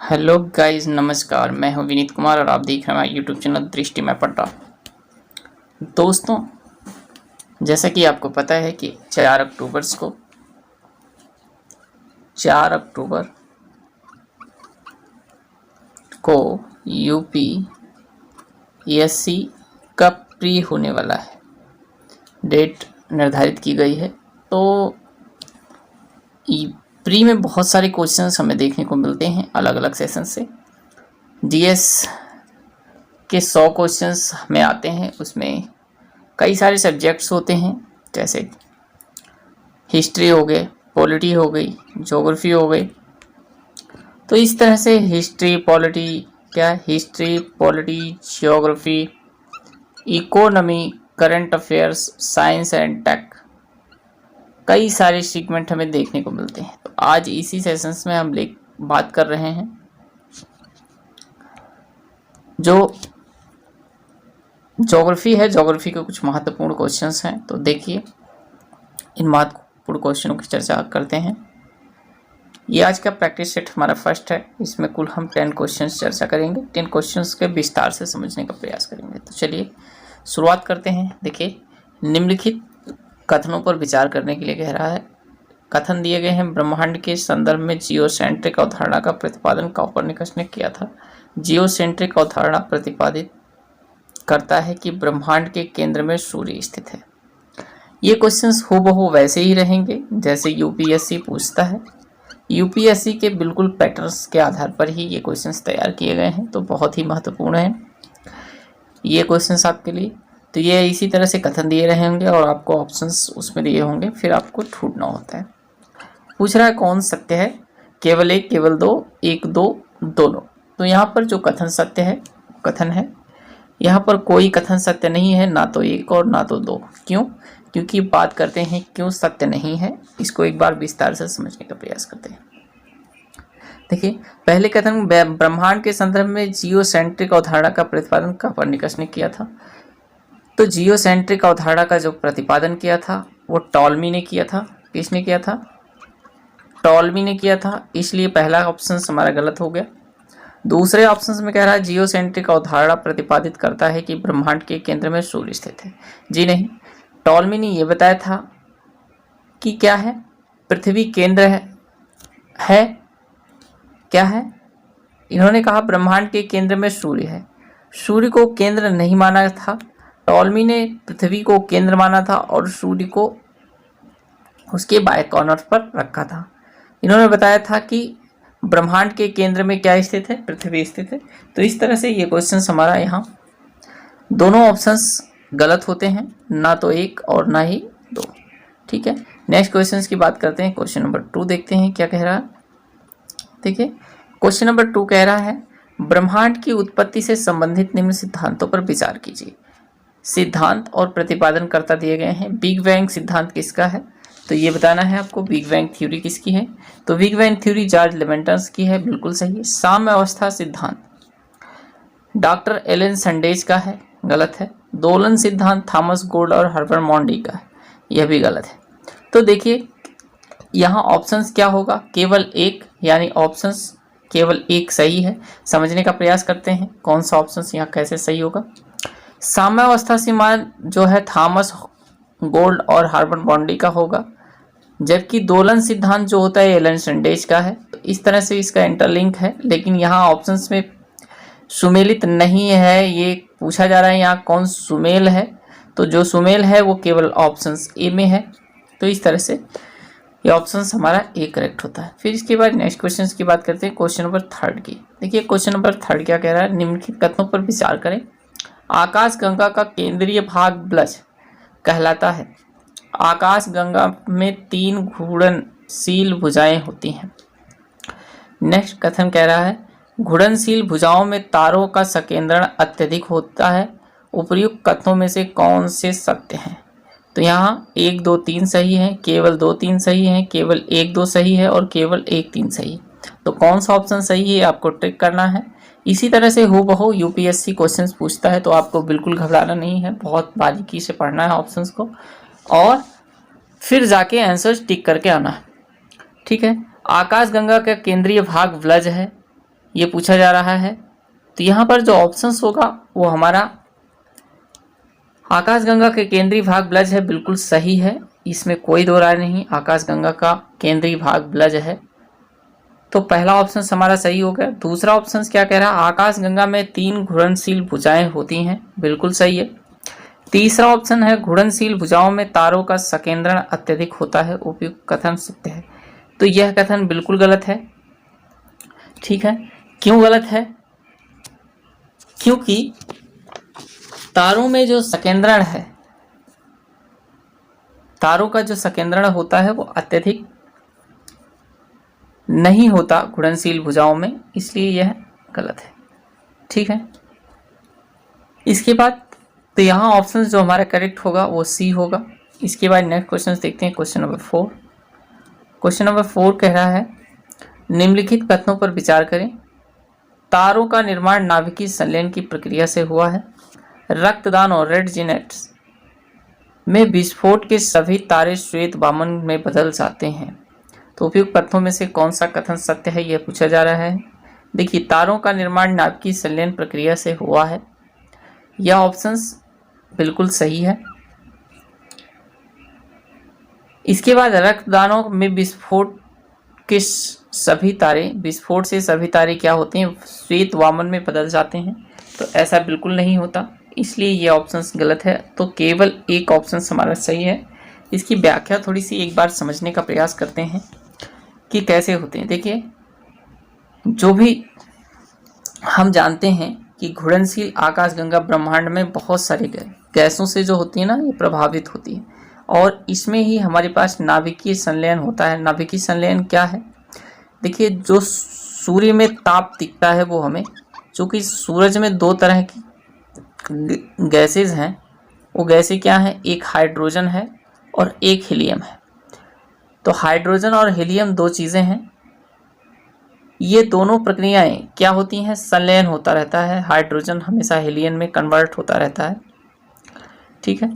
Hello guys, नमस्कार। मैं हूं विनीत कुमार और आप देख रहे हैं हमारा यूट्यूब चैनल दृष्टि में पढ़ रहा। दोस्तों, जैसा कि आपको पता है कि 4 अक्टूबर को यूपीएससी का प्री होने वाला है, डेट निर्धारित की गई है। तो प्री में बहुत सारे क्वेश्चंस हमें देखने को मिलते हैं अलग अलग सेशन से। जीएस के 100 क्वेश्चंस हमें आते हैं, उसमें कई सारे सब्जेक्ट्स होते हैं, जैसे हिस्ट्री हो गए, पॉलिटी हो गई, ज्योग्राफी हो गई। तो इस तरह से history polity, geography, economy, current affairs, science and tech, कई सारे सेगमेंट हमें देखने को मिलते हैं। तो आज इसी सेशंस में हम बात कर रहे हैं जो ज्योग्राफी है। ज्योग्राफी के कुछ महत्वपूर्ण क्वेश्चंस हैं, तो देखिए इन महत्वपूर्ण क्वेश्चनों की चर्चा करते हैं। ये आज का प्रैक्टिस सेट हमारा फर्स्ट है, इसमें कुल हम 10 क्वेश्चंस चर्चा करेंगे। 10 क्वेश्चंस के विस्तार से समझने का प्रयास करेंगे। तो चलिए शुरुआत करते हैं। देखिए, निम्नलिखित कथनों पर विचार करने के लिए कह रहा है। कथन दिए गए हैं, ब्रह्मांड के संदर्भ में जियोसेंट्रिक अवधारणा का प्रतिपादन कोपरनिकस ने किया था। जियोसेंट्रिक अवधारणा प्रतिपादित करता है कि ब्रह्मांड के केंद्र में सूर्य स्थित है। ये क्वेश्चंस हूबहू वैसे ही रहेंगे जैसे यूपीएससी पूछता है। यूपीएससी के बिल्कुल पैटर्न्स के आधार पर ही ये क्वेश्चंस तैयार किए गए हैं, तो बहुत ही महत्वपूर्ण है ये क्वेश्चंस आपके लिए। तो ये इसी तरह से कथन दिए रहेंगे और आपको ऑप्शंस उसमें दिए होंगे, फिर आपको ढूंढना होता है। पूछ रहा है कौन सत्य है, केवल एक, केवल दो, एक, दो, दोनों। तो यहाँ पर जो कथन सत्य है कथन है, यहाँ पर कोई कथन सत्य नहीं है, ना तो एक और ना तो दो। क्यों? क्योंकि बात करते हैं क्यों सत्य नहीं है, इसको एक बार विस्तार से समझने का प्रयास करते हैं। देखिए, पहले कथन, ब्रह्मांड के संदर्भ में जियोसेंट्रिक अवधारणा का प्रतिपादन कोपरनिकस ने किया था। तो जियोसेंट्रिक अवधारणा का जो प्रतिपादन किया था वो टॉलमी ने किया था। किसने किया था? टॉलमी ने किया था, इसलिए पहला ऑप्शन हमारा गलत हो गया। दूसरे ऑप्शन में कह रहा है जियोसेंट्रिक अवधारणा प्रतिपादित करता है कि ब्रह्मांड के केंद्र में सूर्य स्थित है। जी नहीं, टॉलमी ने यह बताया था कि क्या है, पृथ्वी केंद्र है। क्या है? इन्होंने कहा ब्रह्मांड के केंद्र में सूर्य है। सूर्य को केंद्र नहीं माना था, टॉलमी ने पृथ्वी को केंद्र माना था और सूर्य को उसके बाएं कॉर्नर पर रखा था। इन्होंने बताया था कि ब्रह्मांड के केंद्र में क्या स्थित है, पृथ्वी स्थित है। तो इस तरह से ये क्वेश्चन हमारा यहाँ दोनों ऑप्शंस गलत होते हैं, ना तो एक और ना ही दो। ठीक है, नेक्स्ट क्वेश्चन की बात करते हैं। क्वेश्चन नंबर 2 देखते हैं क्या कह रहा है। देखिए, क्वेश्चन नंबर 2 कह रहा है, ब्रह्मांड की उत्पत्ति से संबंधित निम्न सिद्धांतों पर विचार कीजिए। सिद्धांत और प्रतिपादनकर्ता दिए गए हैं। बिग बैंग सिद्धांत किसका है? तो ये बताना है आपको बिग बैंग थ्योरी किसकी है। तो बिग बैंग थ्योरी जॉर्ज लेवेंटन्स की है, बिल्कुल सही है। साम्य अवस्था सिद्धांत डॉक्टर एलन सैंडविच का है, गलत है। दोलन सिद्धांत थॉमस गोल्ड और हर्बर्ट मॉन्डी का है, यह भी गलत है। तो देखिए यहाँ ऑप्शंस क्या होगा, केवल एक, यानी ऑप्शंस केवल एक सही है। समझने का प्रयास करते हैं कौन सा ऑप्शंस यहाँ कैसे सही होगा। साम्यावस्था सिद्धांत जो है थॉमस गोल्ड और हर्बर्ट मॉन्डी का होगा, जबकि दोलन सिद्धांत जो होता है एलन सैंडविच का है। तो इस तरह से इसका इंटरलिंक है, लेकिन यहाँ ऑप्शंस में सुमेलित नहीं है। ये पूछा जा रहा है यहाँ कौन सुमेल है, तो जो सुमेल है वो केवल ऑप्शंस ए में है। तो इस तरह से ये ऑप्शंस हमारा ए करेक्ट होता है। फिर इसके बाद नेक्स्ट क्वेश्चन की बात करते हैं, क्वेश्चन नंबर 3 की। देखिए, क्वेश्चन नंबर 3 क्या कह रहा है, निम्नलिखित कथनों पर विचार करें। आकाश गंगा का केंद्रीय भाग ब्लज कहलाता है। आकाश गंगा में 3 घूर्णनशील भुजाएं होती हैं। नेक्स्ट कथन कह रहा है, घूर्णनशील भुजाओं में तारों का संकेंद्रण अत्यधिक होता है। उपर्युक्त कथनों में से कौन से सत्य हैं? तो यहाँ 1, 2, 3 सही है, केवल 2, 3 सही है, केवल 1, 2 सही है और केवल 1, 3 सही है। तो कौन सा ऑप्शन सही है आपको ट्रिक करना है। इसी तरह से हूबहू यूपीएससी क्वेश्चंस पूछता है, तो आपको बिल्कुल घबराना नहीं है, बहुत बारीकी से पढ़ना है ऑप्शंस को और फिर जाके आंसर टिक करके आना है। ठीक है, आकाशगंगा का केंद्रीय भाग ब्लज है। ये पूछा जा रहा है। तो यहाँ पर जो ऑप्शंस होगा वो हमारा आकाशगंगा के केंद्रीय भाग ब्लज है, बिल्कुल सही है, इसमें कोई दो राय नहीं, आकाशगंगा का केंद्रीय भाग ब्लज है। तो पहला ऑप्शन हमारा सही हो गया। दूसरा ऑप्शन क्या कह रहा है, आकाशगंगा में 3 घूर्णनशील भुजाएं होती हैं, बिल्कुल सही है। तीसरा ऑप्शन है घूर्णनशील भुजाओं में तारों का संकेंद्रण अत्यधिक होता है, उपयुक्त कथन सत्य है। तो यह कथन बिल्कुल गलत है। ठीक है, क्यों गलत है? क्योंकि तारों में जो संकेंद्रण है, तारों का जो संकेंद्रण होता है वो अत्यधिक नहीं होता घूर्णनशील भुजाओं में, इसलिए यह गलत है। ठीक है, इसके बाद तो यहाँ ऑप्शन जो हमारा करेक्ट होगा वो सी होगा। इसके बाद नेक्स्ट क्वेश्चन देखते हैं, क्वेश्चन नंबर 4। क्वेश्चन नंबर 4 कह रहा है निम्नलिखित कथनों पर विचार करें। तारों का निर्माण नाभिकीय संलयन की प्रक्रिया से हुआ है। रक्तदान और रेड जिनेट्स में विस्फोट के सभी तारे श्वेत वामन में बदल जाते हैं। तो उपयुक्त कथनों में से कौन सा कथन सत्य है, यह पूछा जा रहा है। देखिए, तारों का निर्माण नाभिकीय संलयन प्रक्रिया से हुआ है, यह ऑप्शंस बिल्कुल सही है। इसके बाद रक्तदानों में विस्फोट के सभी तारे, विस्फोट से सभी तारे क्या होते हैं, श्वेत वामन में बदल जाते हैं। तो ऐसा बिल्कुल नहीं होता, इसलिए ये ऑप्शंस गलत है। तो केवल एक ऑप्शन हमारा सही है। इसकी व्याख्या थोड़ी सी एक बार समझने का प्रयास करते हैं कि कैसे होते हैं। देखिए, जो भी हम जानते हैं कि घूर्णनशील आकाशगंगा ब्रह्मांड में बहुत सारी गैसों से जो होती है ना, ये प्रभावित होती है, और इसमें ही हमारे पास नाभिकीय संलयन होता है। नाभिकीय संलयन क्या है? देखिए, जो सूर्य में ताप दिखता है वो हमें, चूँकि सूरज में 2 तरह की गैसेज हैं, वो गैसें क्या हैं, एक हाइड्रोजन है और एक हीलियम है। तो हाइड्रोजन और हीलियम 2 चीज़ें हैं, ये दोनों प्रक्रियाएं क्या होती हैं, संलयन होता रहता है। हाइड्रोजन हमेशा हीलियम में कन्वर्ट होता रहता है। ठीक है,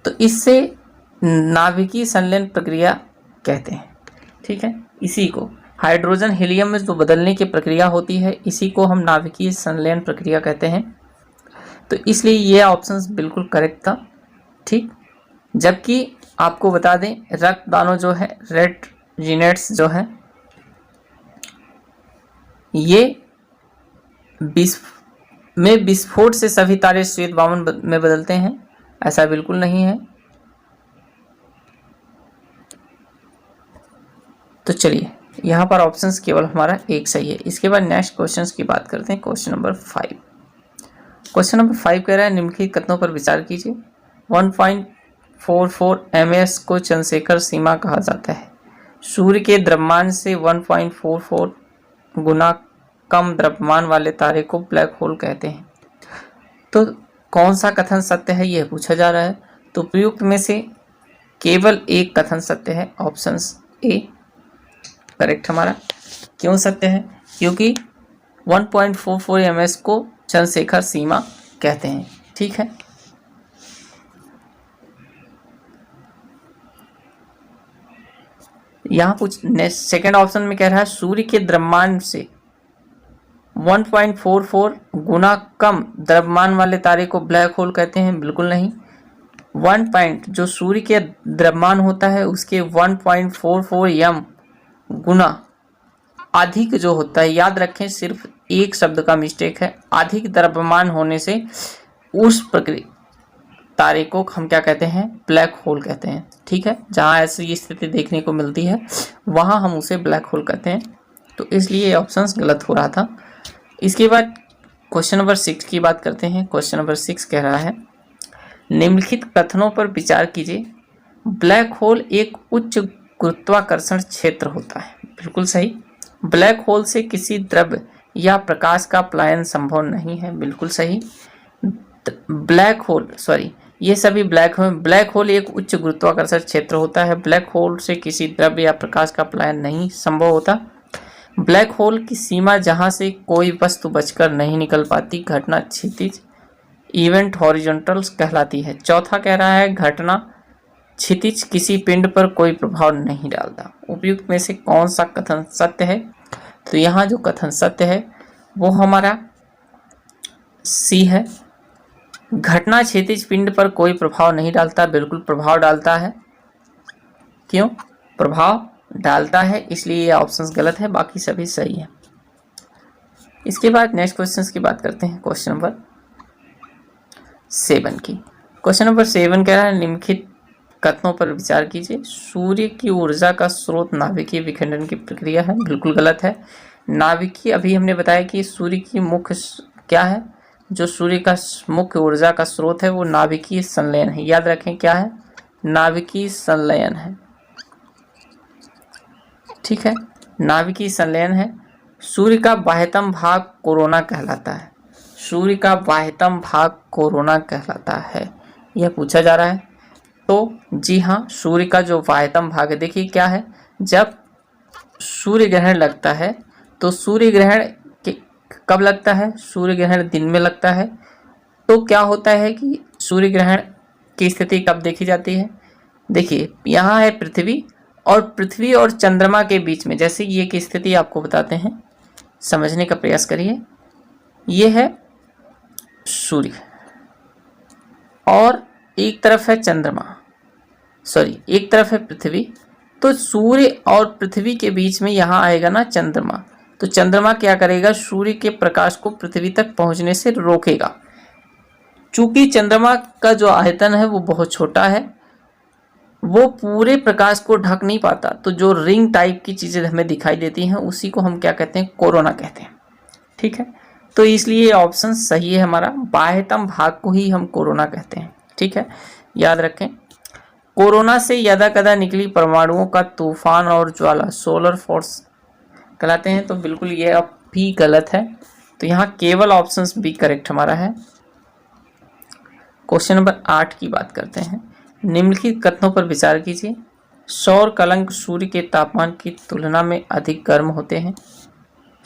तो इससे नाभिकीय संलयन प्रक्रिया कहते हैं। ठीक है, इसी को हाइड्रोजन हीलियम में जो बदलने की प्रक्रिया होती है, इसी को हम नाभिकीय संलयन प्रक्रिया कहते हैं। तो इसलिए ये ऑप्शंस बिल्कुल करेक्ट था। ठीक, जबकि आपको बता दें, रक्तदानों जो है, रेड जिनेट्स जो है, ये विस्फोट से सभी तारे श्वेत वामन में बदलते हैं, ऐसा बिल्कुल नहीं है। तो चलिए, यहाँ पर ऑप्शंस केवल हमारा एक सही है। इसके बाद नेक्स्ट क्वेश्चंस की बात करते हैं, क्वेश्चन नंबर 5। क्वेश्चन नंबर 5 कह रहा है निम्नलिखित कथनों पर विचार कीजिए। 1.44 ms को चंद्रशेखर सीमा कहा जाता है। सूर्य के द्रव्यमान से 1.44 गुना कम द्रव्यमान वाले तारे को ब्लैक होल कहते हैं। तो कौन सा कथन सत्य है, यह पूछा जा रहा है। तो प्रयुक्त में से केवल एक कथन सत्य है, ऑप्शन ए करेक्ट हमारा। क्यों सत्य है? क्योंकि 1.44 ms को चंद्रशेखर सीमा कहते हैं। ठीक है, यहाँ कुछ सेकंड ऑप्शन में कह रहा है सूर्य के द्रव्यमान से 1.44 गुना कम द्रव्यमान वाले तारे को ब्लैक होल कहते हैं, बिल्कुल नहीं। जो सूर्य के द्रव्यमान होता है उसके 1.44 m गुना अधिक जो होता है, याद रखें सिर्फ एक शब्द का मिस्टेक है, अधिक द्रव्यमान होने से उस प्रक्रिया तारे को हम क्या कहते हैं, ब्लैक होल कहते हैं। ठीक है, जहाँ ऐसी स्थिति देखने को मिलती है वहाँ हम उसे ब्लैक होल कहते हैं। तो इसलिए ये ऑप्शंस गलत हो रहा था। इसके बाद क्वेश्चन नंबर 6 की बात करते हैं। क्वेश्चन नंबर 6 कह रहा है निम्नलिखित कथनों पर विचार कीजिए। ब्लैक होल एक उच्च गुरुत्वाकर्षण क्षेत्र होता है, बिल्कुल सही। ब्लैक होल से किसी द्रव्य या प्रकाश का पलायन संभव नहीं है, बिल्कुल सही। ये सभी ब्लैक होल एक उच्च गुरुत्वाकर्षण क्षेत्र होता है। ब्लैक होल से किसी द्रव्य या प्रकाश का पलायन नहीं संभव होता। ब्लैक होल की सीमा जहां से कोई वस्तु बचकर नहीं निकल पाती, घटना क्षितिज इवेंट हॉरिजॉन्टल कहलाती है। चौथा कह रहा है घटना क्षितिज किसी पिंड पर कोई प्रभाव नहीं डालता। उपयुक्त में से कौन सा कथन सत्य है? तो यहाँ जो कथन सत्य है वो हमारा सी है। घटना क्षैतिज पिंड पर कोई प्रभाव नहीं डालता, बिल्कुल प्रभाव डालता है। क्यों? प्रभाव डालता है, इसलिए ये ऑप्शंस गलत है, बाकी सभी सही है। इसके बाद नेक्स्ट क्वेश्चन की बात करते हैं, क्वेश्चन नंबर 7 की। क्वेश्चन नंबर 7 कह रहा है निम्नलिखित कथनों पर विचार कीजिए। सूर्य की ऊर्जा का स्रोत नाभिकीय विखंडन की प्रक्रिया है, बिल्कुल गलत है। नाभिकीय, अभी हमने बताया कि सूर्य की मुख्य क्या है, जो सूर्य का मुख्य ऊर्जा का स्रोत है वो नाभिकीय संलयन है। याद रखें क्या है, नाभिकीय संलयन है। ठीक है, नाभिकीय संलयन है। सूर्य का बाह्यतम भाग कोरोना कहलाता है। सूर्य का बाह्यतम भाग कोरोना कहलाता है, यह पूछा जा रहा है। तो जी हाँ, सूर्य का जो बाह्यतम भाग है, देखिए क्या है, जब सूर्य ग्रहण लगता है तो सूर्य ग्रहण कब लगता है, सूर्य ग्रहण दिन में लगता है। तो क्या होता है कि सूर्य ग्रहण की स्थिति कब देखी जाती है, देखिए यहाँ है पृथ्वी, और पृथ्वी और चंद्रमा के बीच में, जैसे ये की स्थिति आपको बताते हैं, समझने का प्रयास करिए। ये है सूर्य और एक तरफ है चंद्रमा, सॉरी एक तरफ है पृथ्वी। तो सूर्य और पृथ्वी के बीच में यहाँ आएगा ना चंद्रमा। तो चंद्रमा क्या करेगा, सूर्य के प्रकाश को पृथ्वी तक पहुंचने से रोकेगा। चूंकि चंद्रमा का जो आयतन है वो बहुत छोटा है, वो पूरे प्रकाश को ढक नहीं पाता, तो जो रिंग टाइप की चीजें हमें दिखाई देती हैं उसी को हम क्या कहते हैं, कोरोना कहते हैं। ठीक है, तो इसलिए ऑप्शन सही है हमारा, बाह्यतम भाग को ही हम कोरोना कहते हैं। ठीक है, याद रखें। कोरोना से यदा कदा निकली परमाणुओं का तूफान और ज्वाला सोलर फोर्स कहलाते हैं। तो बिल्कुल ये अब भी गलत है, तो यहाँ केवल ऑप्शन बी करेक्ट हमारा है। क्वेश्चन नंबर 8 की बात करते हैं। निम्नलिखित कथनों पर विचार कीजिए। सौर कलंक सूर्य के तापमान की तुलना में अधिक गर्म होते हैं।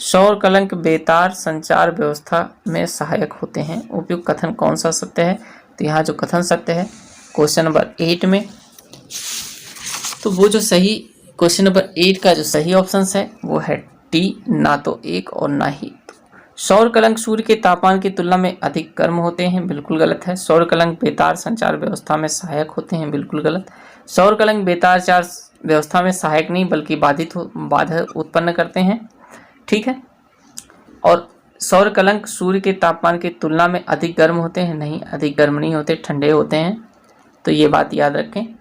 सौर कलंक बेतार संचार व्यवस्था में सहायक होते हैं। उपयुक्त कथन कौन सा सत्य है, तो यहाँ जो कथन सत्य है क्वेश्चन नंबर 8 में, तो वो जो सही क्वेश्चन नंबर 8 का जो सही ऑप्शन है वो है टी, ना तो एक और ना ही। सौर कलंक सूर्य के तापमान की तुलना में अधिक गर्म होते हैं, बिल्कुल गलत है। सौर कलंक बेतार संचार व्यवस्था में सहायक होते हैं, बिल्कुल गलत। सौर कलंक बेतार संचार व्यवस्था में सहायक नहीं बल्कि बाधा उत्पन्न करते हैं। ठीक है, और सौर कलंक सूर्य के तापमान की तुलना में अधिक गर्म होते हैं, नहीं, अधिक गर्म नहीं होते, ठंडे होते हैं। तो ये बात याद रखें,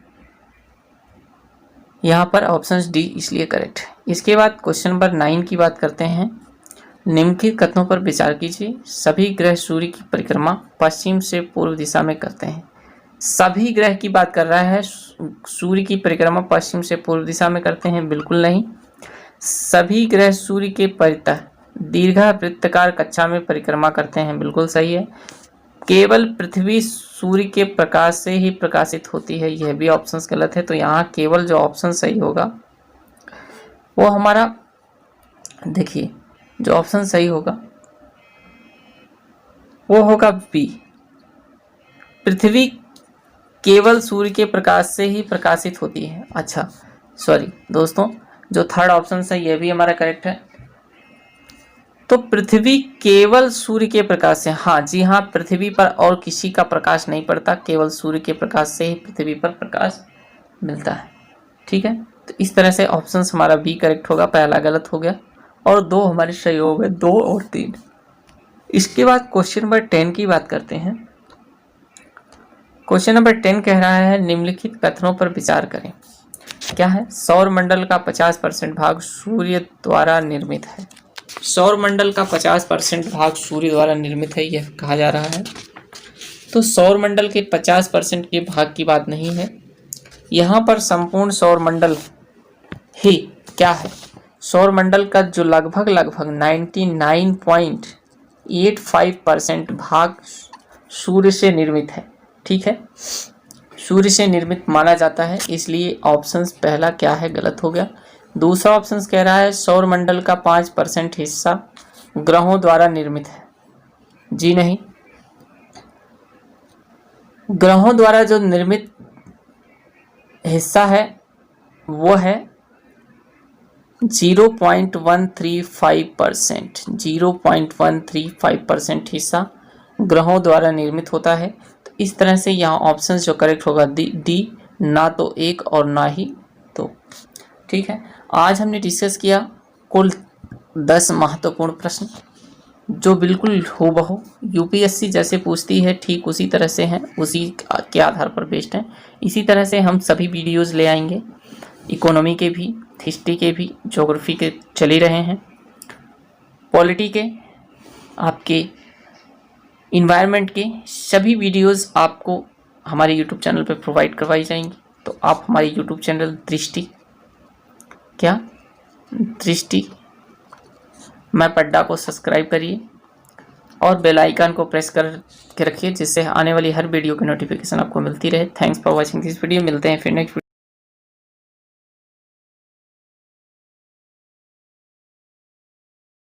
यहाँ पर ऑप्शन डी इसलिए करेक्ट है। इसके बाद क्वेश्चन नंबर 9 की बात करते हैं। निम्नलिखित कथनों पर विचार कीजिए। सभी ग्रह सूर्य की परिक्रमा पश्चिम से पूर्व दिशा में करते हैं। सभी ग्रह की बात कर रहा है, सूर्य की परिक्रमा पश्चिम से पूर्व दिशा में करते हैं, बिल्कुल नहीं। सभी ग्रह सूर्य के परितः दीर्घवृत्ताकार कक्षा में परिक्रमा करते हैं, बिल्कुल सही है। केवल पृथ्वी सूर्य के प्रकाश से ही प्रकाशित होती है, यह भी ऑप्शन गलत है। तो यहाँ केवल जो ऑप्शन सही होगा वो हमारा, देखिए जो ऑप्शन सही होगा वो होगा बी, पृथ्वी केवल सूर्य के प्रकाश से ही प्रकाशित होती है। अच्छा सॉरी दोस्तों, जो थर्ड ऑप्शन है यह भी हमारा करेक्ट है। तो पृथ्वी केवल सूर्य के प्रकाश से, हाँ जी हाँ, पृथ्वी पर और किसी का प्रकाश नहीं पड़ता, केवल सूर्य के प्रकाश से ही पृथ्वी पर प्रकाश मिलता है। ठीक है, तो इस तरह से ऑप्शन हमारा बी करेक्ट होगा, पहला गलत हो गया और दो हमारे सही हो गए, 2 और 3। इसके बाद क्वेश्चन नंबर 10 की बात करते हैं। क्वेश्चन नंबर 10 कह रहा है निम्नलिखित कथनों पर विचार करें। क्या है, सौर मंडल का 50% भाग सूर्य द्वारा निर्मित है। सौर मंडल का 50% भाग सूर्य द्वारा निर्मित है, यह कहा जा रहा है। तो सौर मंडल के 50% के भाग की बात नहीं है, यहाँ पर संपूर्ण सौर मंडल ही क्या है, सौर मंडल का जो लगभग 99.85% भाग सूर्य से निर्मित है। ठीक है, सूर्य से निर्मित माना जाता है, इसलिए ऑप्शन पहला क्या है, गलत हो गया। दूसरा ऑप्शन कह रहा है सौर मंडल का 5% हिस्सा ग्रहों द्वारा निर्मित है। जी नहीं, ग्रहों द्वारा जो निर्मित हिस्सा है वो है 0.135%, 0.135% हिस्सा ग्रहों द्वारा निर्मित होता है। तो इस तरह से यहाँ ऑप्शन जो करेक्ट होगा डी, ना तो एक और ना ही दो। ठीक है, आज हमने डिस्कस किया कुल 10 महत्वपूर्ण प्रश्न जो बिल्कुल हूबहू यूपीएससी जैसे पूछती है ठीक उसी तरह से हैं, उसी के आधार पर बेस्ड हैं। इसी तरह से हम सभी वीडियोस ले आएंगे, इकोनॉमी के भी, हिस्ट्री के भी, ज्योग्राफी के चल ही रहे हैं, पॉलिटी के, आपके इन्वायरमेंट के सभी वीडियोस आपको हमारे यूट्यूब चैनल पर प्रोवाइड करवाई जाएंगी। तो आप हमारे यूट्यूब चैनल दृष्टि मैं पड्डा को सब्सक्राइब करिए और बेल आइकन को प्रेस कर के रखिए, जिससे आने वाली हर वीडियो की नोटिफिकेशन आपको मिलती रहे। Thanks for watching this video. मिलते हैं फिर नेक्स्ट